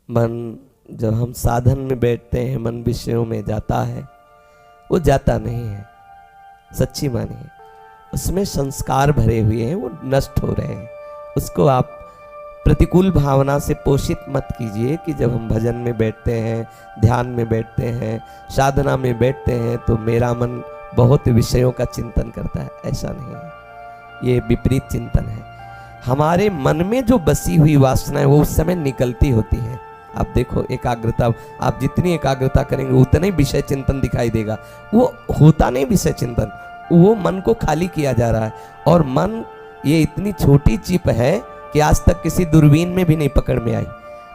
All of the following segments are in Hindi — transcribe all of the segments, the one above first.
मन जब हम साधन में बैठते हैं, मन विषयों में जाता है, वो जाता नहीं है, सच्ची मानिए। उसमें संस्कार भरे हुए हैं, वो नष्ट हो रहे हैं। उसको आप प्रतिकूल भावना से पोषित मत कीजिए कि जब हम भजन में बैठते हैं, ध्यान में बैठते हैं, साधना में बैठते हैं तो मेरा मन बहुत विषयों का चिंतन करता है। ऐसा नहीं है, ये विपरीत चिंतन है। हमारे मन में जो बसी हुई वासनाएं वो उस समय निकलती होती है। आप देखो, एकाग्रता, आप जितनी एकाग्रता करेंगे उतने विषय चिंतन दिखाई देगा। वो होता नहीं विषय चिंतन, वो मन को खाली किया जा रहा है। और मन ये इतनी छोटी चिप है कि आज तक किसी दूरबीन में भी नहीं पकड़ में आई।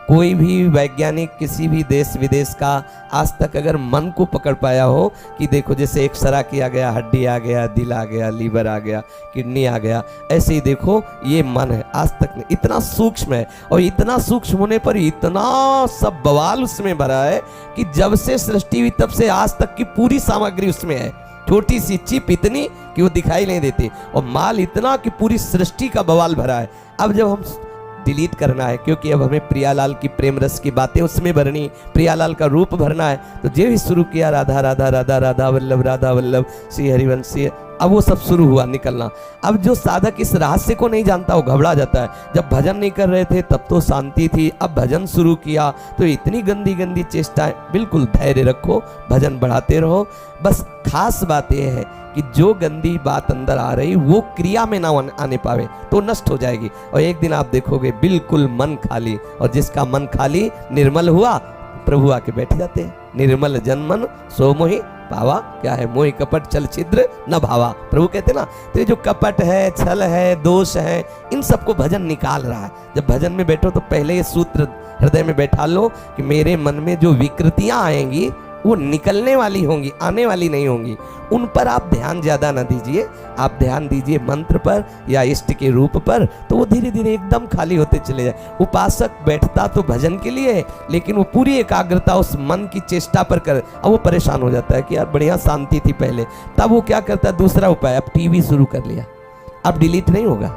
कोई भी वैज्ञानिक किसी भी देश विदेश का आज तक अगर मन को पकड़ पाया हो कि देखो जैसे एक्सरा किया गया, हड्डी आ गया, दिल आ गया, लीवर आ गया, किडनी आ गया, ऐसे ही देखो ये मन है, आज तक नहीं। इतना सूक्ष्म है, और इतना सूक्ष्म होने पर इतना सब बवाल उसमें भरा है कि जब से सृष्टि हुई तब से आज तक की पूरी सामग्री उसमें है। छोटी सी चिप इतनी कि वो दिखाई नहीं देती, और माल इतना कि पूरी सृष्टि का बवाल भरा है। अब जब हम डिलीट करना है, क्योंकि अब हमें प्रियालाल की प्रेम रस की बातें उसमें भरनी, प्रियालाल का रूप भरना है, तो जो भी शुरू किया राधा राधा राधा राधा वल्लभ श्री हरिवंश, अब वो सब शुरू हुआ निकलना। अब जो साधक इस रहस्य को नहीं जानता वो घबरा जाता है। जब भजन नहीं कर रहे थे तब तो शांति थी, अब भजन शुरू किया तो इतनी गंदी गंदी चेष्टाएं। बिल्कुल धैर्य रखो, भजन बढ़ाते रहो। बस खास बात यह है कि जो गंदी बात अंदर आ रही वो क्रिया में ना आने पावे तो नष्ट हो जाएगी। और एक दिन आप देखोगे बिल्कुल मन खाली, और जिसका मन खाली निर्मल हुआ प्रभु आके बैठ जाते हैं। निर्मल जन मन सो मोहि पावा, क्या है, मोहि कपट छल छिद्र न भावा, प्रभु कहते ना। तो ये जो कपट है, छल है, दोष है, इन सबको भजन निकाल रहा है। जब भजन में बैठो तो पहले ये सूत्र हृदय में बैठा लो कि मेरे मन में जो विकृतियां आएंगी वो निकलने वाली होंगी, आने वाली नहीं होंगी। उन पर आप ध्यान ज्यादा ना दीजिए, आप ध्यान दीजिए मंत्र पर या इष्ट के रूप पर, तो वो धीरे धीरे एकदम खाली होते चले जाए। उपासक बैठता तो भजन के लिए है, लेकिन वो पूरी एकाग्रता उस मन की चेष्टा पर कर, अब वो परेशान हो जाता है कि यार बढ़िया शांति थी पहले। तब वो क्या करता है, दूसरा उपाय, अब टीवी शुरू कर लिया। अब डिलीट नहीं होगा,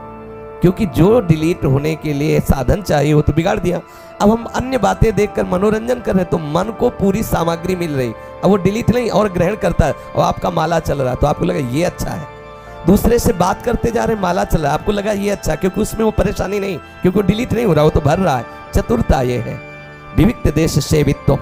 क्योंकि जो डिलीट होने के लिए साधन चाहिए वो तो बिगाड़ दिया। अब हम अन्य बातें देखकर मनोरंजन कर रहे हैं तो मन को पूरी सामग्री मिल रही, अब वो डिलीट नहीं और ग्रहण करता है। और आपका माला चल रहा है तो आपको लगा ये अच्छा है, दूसरे से बात करते जा रहे माला चल रहा है, आपको लगा ये अच्छा, क्योंकि उसमें वो परेशानी नहीं, क्योंकि वो डिलीट नहीं हो रहा, वो तो भर रहा है। चतुरता ये है, विविक्त देश सेवित्व,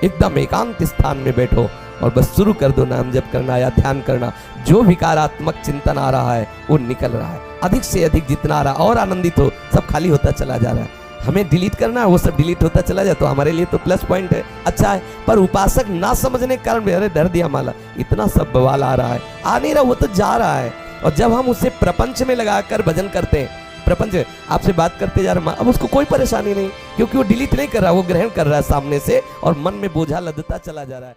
एकदम एकांत स्थान में बैठो और बस शुरू कर दो नाम जप करना या ध्यान करना। जो विकारात्मक चिंतन आ रहा है वो निकल रहा है, अधिक से अधिक जितना आ रहा है, और आनंदित हो, सब खाली होता चला जा रहा है। हमें डिलीट करना है, वो सब डिलीट होता चला जाए तो हमारे लिए तो प्लस पॉइंट है, अच्छा है। पर उपासक ना समझने के कारण अरे धर दिया माला, इतना सब बवाल आ रहा है, आ नहीं रहा, वो तो जा रहा है। और जब हम उसे प्रपंच में लगाकर भजन करते हैं, प्रपंच आपसे बात करते जा रहे, अब उसको कोई परेशानी नहीं, क्योंकि वो डिलीट नहीं कर रहा, वो ग्रहण कर रहा है सामने से, और मन में बोझा लदता चला जा रहा है।